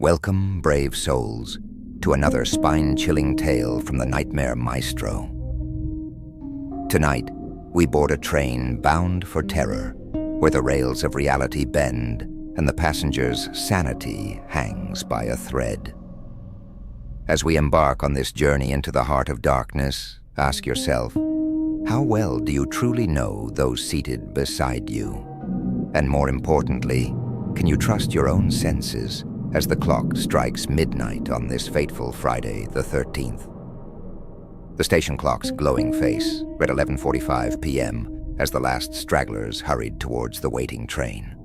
Welcome, brave souls, to another spine-chilling tale from the Nightmare Maestro. Tonight, we board a train bound for terror, where the rails of reality bend and the passenger's sanity hangs by a thread. As we embark on this journey into the heart of darkness, ask yourself, how well do you truly know those seated beside you? And more importantly, can you trust your own senses as the clock strikes midnight on this fateful Friday the 13th? The station clock's glowing face read 11:45 p.m. as the last stragglers hurried towards the waiting train.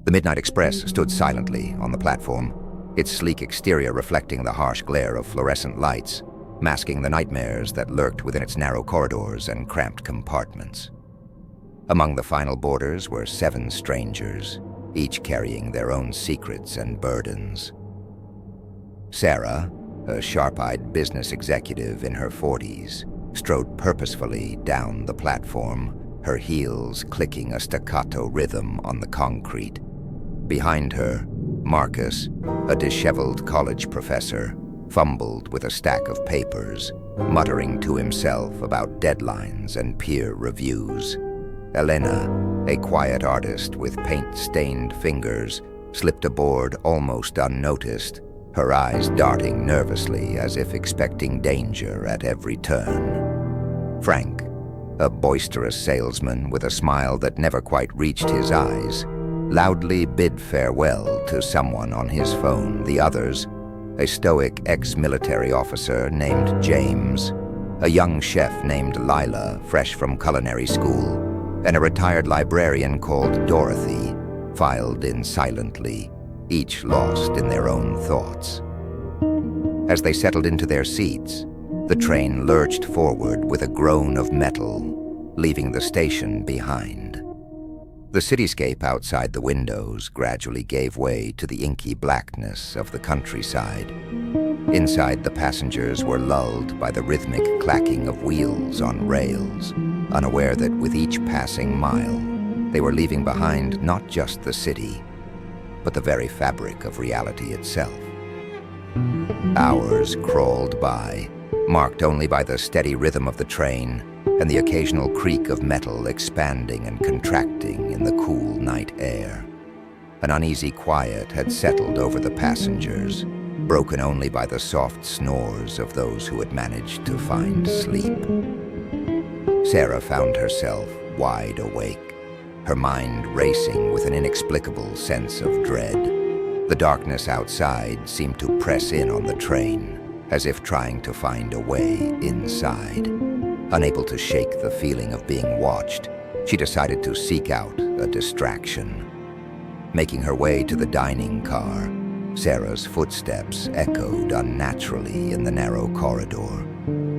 The Midnight Express stood silently on the platform, its sleek exterior reflecting the harsh glare of fluorescent lights, masking the nightmares that lurked within its narrow corridors and cramped compartments. Among the final boarders were 7 strangers, each carrying their own secrets and burdens. Sarah, a sharp-eyed business executive in her 40s, strode purposefully down the platform, her heels clicking a staccato rhythm on the concrete. Behind her, Marcus, a disheveled college professor, fumbled with a stack of papers, muttering to himself about deadlines and peer reviews. Elena, a quiet artist with paint-stained fingers, slipped aboard almost unnoticed, her eyes darting nervously as if expecting danger at every turn. Frank, a boisterous salesman with a smile that never quite reached his eyes, loudly bid farewell to someone on his phone. The others, a stoic ex-military officer named James, a young chef named Lila, fresh from culinary school, and a retired librarian called Dorothy, filed in silently, each lost in their own thoughts. As they settled into their seats, the train lurched forward with a groan of metal, leaving the station behind. The cityscape outside the windows gradually gave way to the inky blackness of the countryside. Inside, the passengers were lulled by the rhythmic clacking of wheels on rails, unaware that with each passing mile, they were leaving behind not just the city, but the very fabric of reality itself. Hours crawled by, marked only by the steady rhythm of the train and the occasional creak of metal expanding and contracting in the cool night air. An uneasy quiet had settled over the passengers, broken only by the soft snores of those who had managed to find sleep. Sarah found herself wide awake, her mind racing with an inexplicable sense of dread. The darkness outside seemed to press in on the train, as if trying to find a way inside. Unable to shake the feeling of being watched, she decided to seek out a distraction. Making her way to the dining car, Sarah's footsteps echoed unnaturally in the narrow corridor.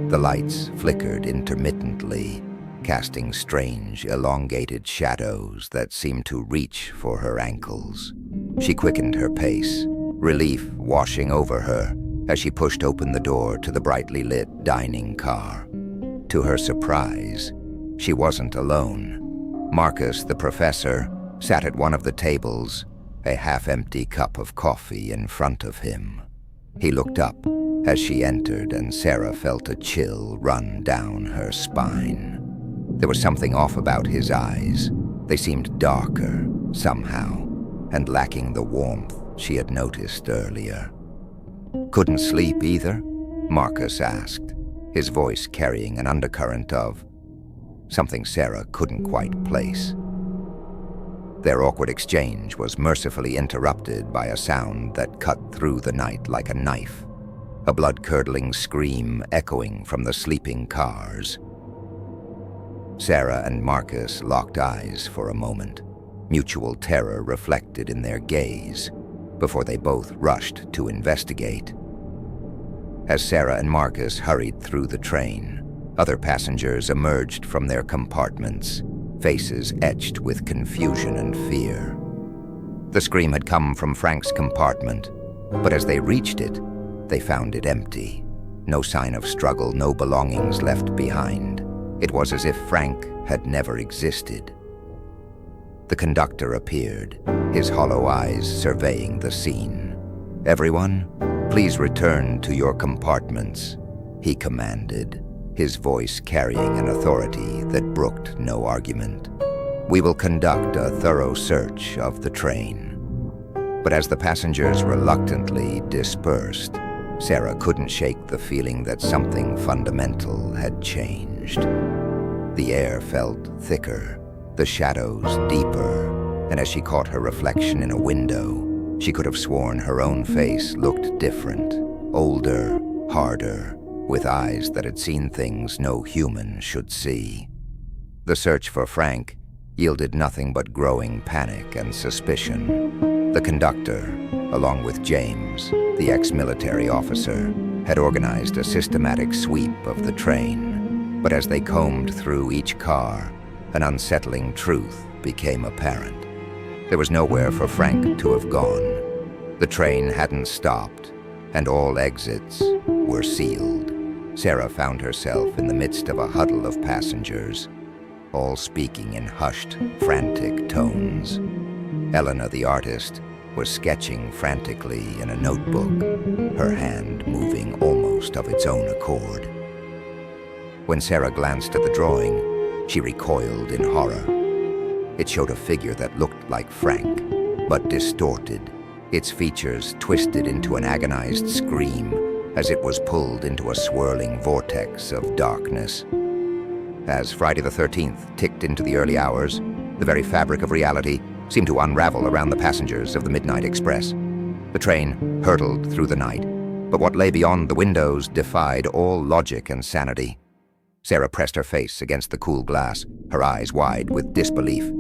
The lights flickered intermittently, casting strange, elongated shadows that seemed to reach for her ankles. She quickened her pace, relief washing over her as she pushed open the door to the brightly lit dining car. To her surprise, she wasn't alone. Marcus, the professor, sat at one of the tables, a half-empty cup of coffee in front of him. He looked up as she entered, and Sarah felt a chill run down her spine. There was something off about his eyes. They seemed darker, somehow, and lacking the warmth she had noticed earlier. "Couldn't sleep either?" Marcus asked, his voice carrying an undercurrent of something Sarah couldn't quite place. Their awkward exchange was mercifully interrupted by a sound that cut through the night like a knife, a blood-curdling scream echoing from the sleeping cars. Sarah and Marcus locked eyes for a moment, mutual terror reflected in their gaze, before they both rushed to investigate. As Sarah and Marcus hurried through the train, other passengers emerged from their compartments, faces etched with confusion and fear. The scream had come from Frank's compartment, but as they reached it, they found it empty. No sign of struggle, no belongings left behind. It was as if Frank had never existed. The conductor appeared, his hollow eyes surveying the scene. "Everyone, please return to your compartments," he commanded, his voice carrying an authority that brooked no argument. "We will conduct a thorough search of the train." But as the passengers reluctantly dispersed, Sarah couldn't shake the feeling that something fundamental had changed. The air felt thicker, the shadows deeper, and as she caught her reflection in a window, she could have sworn her own face looked different, older, harder, with eyes that had seen things no human should see. The search for Frank yielded nothing but growing panic and suspicion. The conductor, along with James, the ex-military officer, had organized a systematic sweep of the train. But as they combed through each car, an unsettling truth became apparent. There was nowhere for Frank to have gone. The train hadn't stopped, and all exits were sealed. Sarah found herself in the midst of a huddle of passengers, all speaking in hushed, frantic tones. Elena, the artist, was sketching frantically in a notebook, her hand moving almost of its own accord. When Sarah glanced at the drawing, she recoiled in horror. It showed a figure that looked like Frank, but distorted, its features twisted into an agonized scream as it was pulled into a swirling vortex of darkness. As Friday the 13th ticked into the early hours, the very fabric of reality seemed to unravel around the passengers of the Midnight Express. The train hurtled through the night, but what lay beyond the windows defied all logic and sanity. Sarah pressed her face against the cool glass, her eyes wide with disbelief.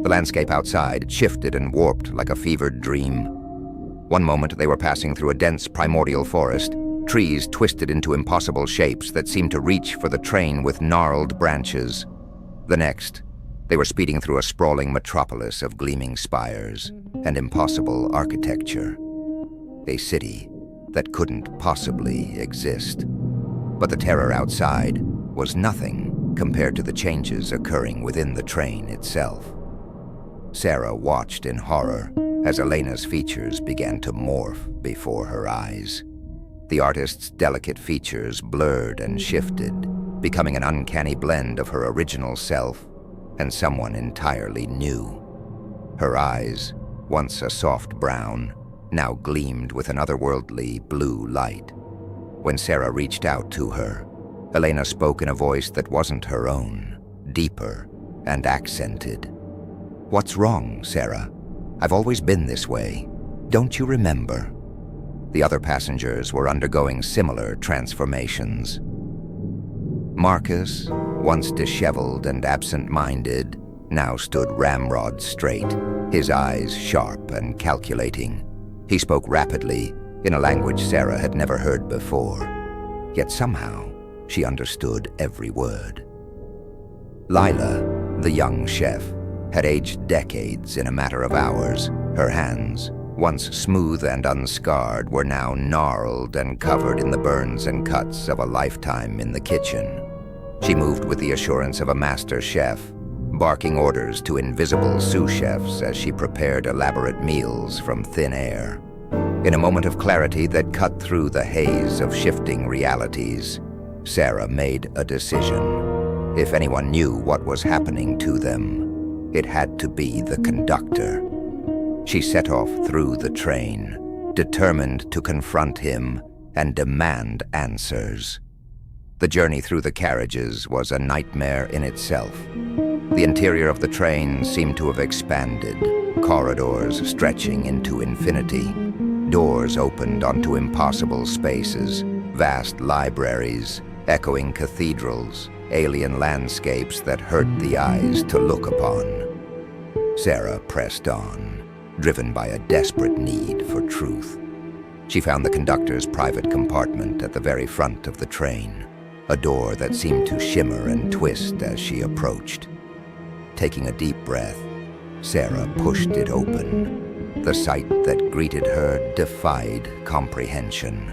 The landscape outside shifted and warped like a fevered dream. One moment they were passing through a dense primordial forest, trees twisted into impossible shapes that seemed to reach for the train with gnarled branches. The next, they were speeding through a sprawling metropolis of gleaming spires and impossible architecture. A city that couldn't possibly exist. But the terror outside was nothing compared to the changes occurring within the train itself. Sarah watched in horror as Elena's features began to morph before her eyes. The artist's delicate features blurred and shifted, becoming an uncanny blend of her original self and someone entirely new. Her eyes, once a soft brown, now gleamed with an otherworldly blue light. When Sarah reached out to her, Elena spoke in a voice that wasn't her own, deeper and accented. "What's wrong, Sarah? I've always been this way. Don't you remember?" The other passengers were undergoing similar transformations. Marcus, once disheveled and absent-minded, now stood ramrod straight, his eyes sharp and calculating. He spoke rapidly, in a language Sarah had never heard before. Yet somehow, she understood every word. Lila, the young chef, had aged decades in a matter of hours. Her hands, once smooth and unscarred, were now gnarled and covered in the burns and cuts of a lifetime in the kitchen. She moved with the assurance of a master chef, barking orders to invisible sous chefs as she prepared elaborate meals from thin air. In a moment of clarity that cut through the haze of shifting realities, Sarah made a decision. If anyone knew what was happening to them, it had to be the conductor. She set off through the train, determined to confront him and demand answers. The journey through the carriages was a nightmare in itself. The interior of the train seemed to have expanded, corridors stretching into infinity. Doors opened onto impossible spaces, vast libraries, echoing cathedrals, alien landscapes that hurt the eyes to look upon. Sarah pressed on, driven by a desperate need for truth. She found the conductor's private compartment at the very front of the train, a door that seemed to shimmer and twist as she approached. Taking a deep breath, Sarah pushed it open. The sight that greeted her defied comprehension.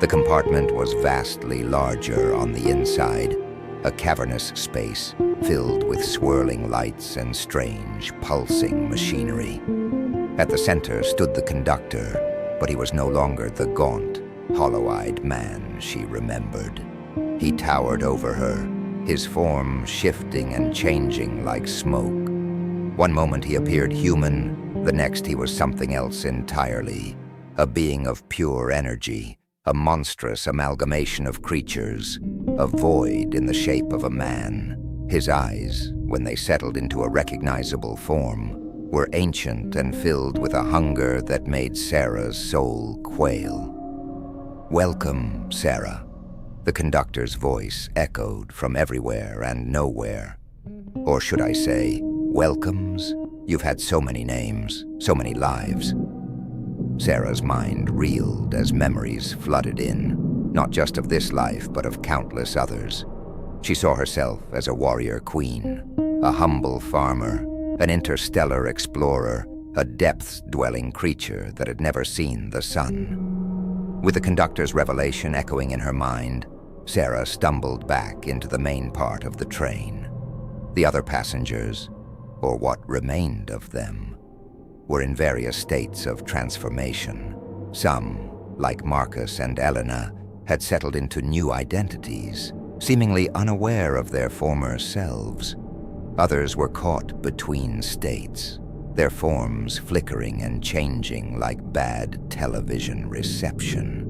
The compartment was vastly larger on the inside, a cavernous space filled with swirling lights and strange, pulsing machinery. At the center stood the conductor, but he was no longer the gaunt, hollow-eyed man she remembered. He towered over her, his form shifting and changing like smoke. One moment he appeared human, the next he was something else entirely, a being of pure energy, a monstrous amalgamation of creatures, a void in the shape of a man. His eyes, when they settled into a recognizable form, were ancient and filled with a hunger that made Sarah's soul quail. "Welcome, Sarah," the conductor's voice echoed from everywhere and nowhere. Or should I say, welcomes? You've had so many names, so many lives. Sarah's mind reeled as memories flooded in, not just of this life, but of countless others. She saw herself as a warrior queen, a humble farmer, an interstellar explorer, a depths-dwelling creature that had never seen the sun. With the conductor's revelation echoing in her mind, Sarah stumbled back into the main part of the train. The other passengers, or what remained of them, were in various states of transformation. Some, like Marcus and Elena, had settled into new identities, seemingly unaware of their former selves. Others were caught between states, their forms flickering and changing like bad television reception.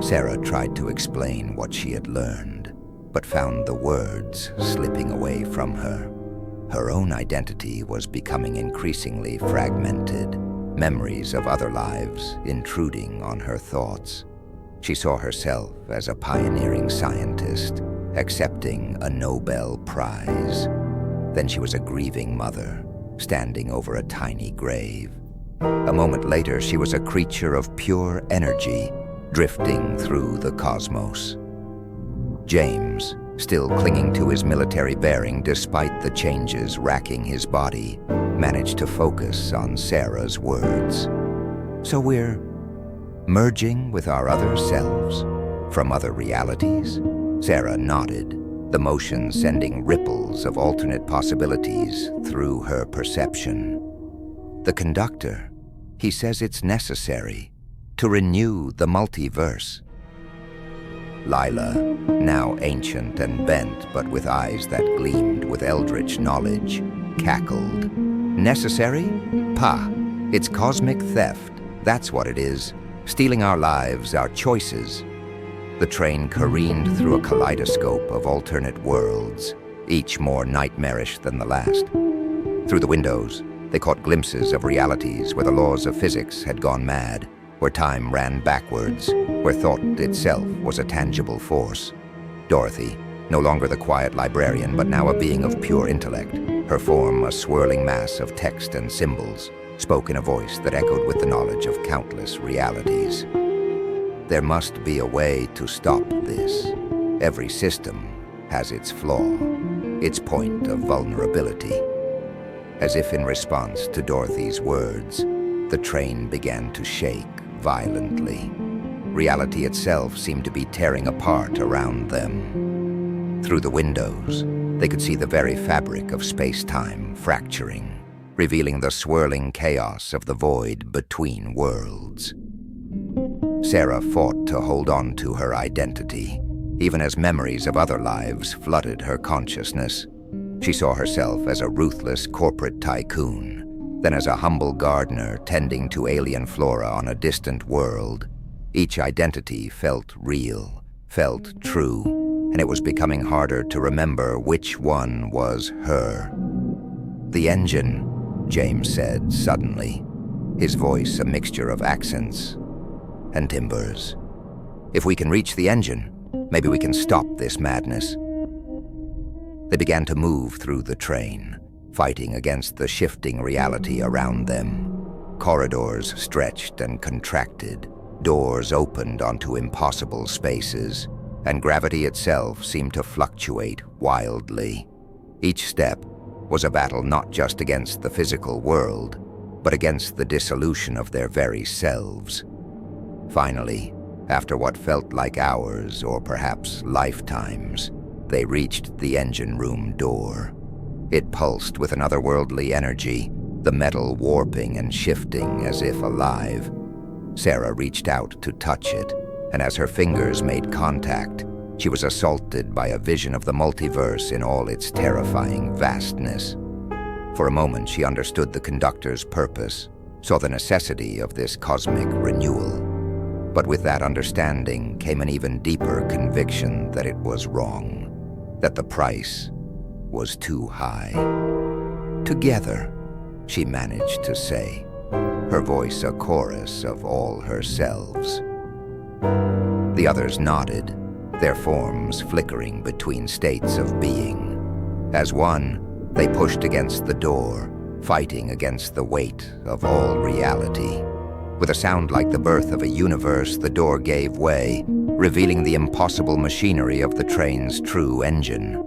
Sarah tried to explain what she had learned, but found the words slipping away from her. Her own identity was becoming increasingly fragmented, memories of other lives intruding on her thoughts. She saw herself as a pioneering scientist, accepting a Nobel Prize. Then she was a grieving mother, standing over a tiny grave. A moment later, she was a creature of pure energy, drifting through the cosmos. James, still clinging to his military bearing despite the changes racking his body, managed to focus on Sarah's words. "So we're merging with our other selves, from other realities?" Sarah nodded, the motion sending ripples of alternate possibilities through her perception. "The conductor, he says it's necessary to renew the multiverse." Lila, now ancient and bent but with eyes that gleamed with eldritch knowledge, cackled. "Necessary? Pah! It's cosmic theft, that's what it is. Stealing our lives, our choices." The train careened through a kaleidoscope of alternate worlds, each more nightmarish than the last. Through the windows, they caught glimpses of realities where the laws of physics had gone mad, where time ran backwards, where thought itself was a tangible force. Dorothy, no longer the quiet librarian, but now a being of pure intellect, her form a swirling mass of text and symbols, spoke in a voice that echoed with the knowledge of countless realities. "There must be a way to stop this. Every system has its flaw, its point of vulnerability." As if in response to Dorothy's words, the train began to shake violently. Reality itself seemed to be tearing apart around them. Through the windows, they could see the very fabric of space-time fracturing, revealing the swirling chaos of the void between worlds. Sarah fought to hold on to her identity, even as memories of other lives flooded her consciousness. She saw herself as a ruthless corporate tycoon, then as a humble gardener tending to alien flora on a distant world. Each identity felt real, felt true, and it was becoming harder to remember which one was her. "The engine," James said suddenly, his voice a mixture of accents and timbers. "If we can reach the engine, maybe we can stop this madness." They began to move through the train, fighting against the shifting reality around them. Corridors stretched and contracted, doors opened onto impossible spaces, and gravity itself seemed to fluctuate wildly. Each step was a battle not just against the physical world, but against the dissolution of their very selves. Finally, after what felt like hours or perhaps lifetimes, they reached the engine room door. It pulsed with an otherworldly energy, the metal warping and shifting as if alive. Sarah reached out to touch it, and as her fingers made contact, she was assaulted by a vision of the multiverse in all its terrifying vastness. For a moment, she understood the conductor's purpose, saw the necessity of this cosmic renewal. But with that understanding came an even deeper conviction that it was wrong, that the price was too high. "Together," she managed to say, her voice a chorus of all her selves. The others nodded, their forms flickering between states of being. As one, they pushed against the door, fighting against the weight of all reality. With a sound like the birth of a universe, the door gave way, revealing the impossible machinery of the train's true engine.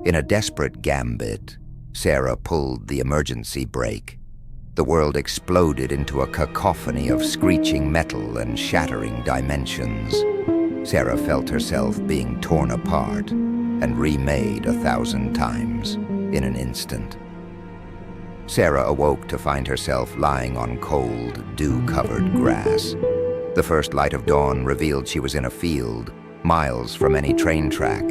In a desperate gambit, Sarah pulled the emergency brake. The world exploded into a cacophony of screeching metal and shattering dimensions. Sarah felt herself being torn apart and remade 1,000 times in an instant. Sarah awoke to find herself lying on cold, dew-covered grass. The first light of dawn revealed she was in a field, miles from any train track.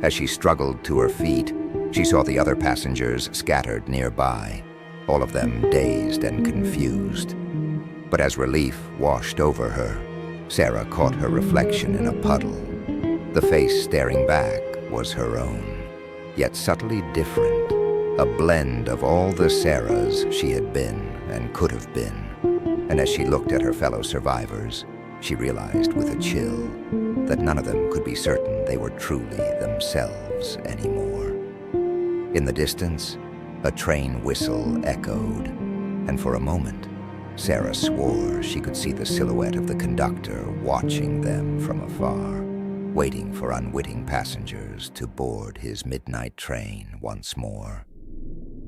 As she struggled to her feet, she saw the other passengers scattered nearby, all of them dazed and confused. But as relief washed over her, Sarah caught her reflection in a puddle. The face staring back was her own, yet subtly different, a blend of all the Sarahs she had been and could have been. And as she looked at her fellow survivors, she realized with a chill that none of them could be certain they were truly themselves anymore. In the distance, a train whistle echoed, and for a moment, Sarah swore she could see the silhouette of the conductor watching them from afar, waiting for unwitting passengers to board his midnight train once more.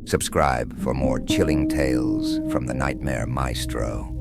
Subscribe for more chilling tales from the Nightmare Maestro.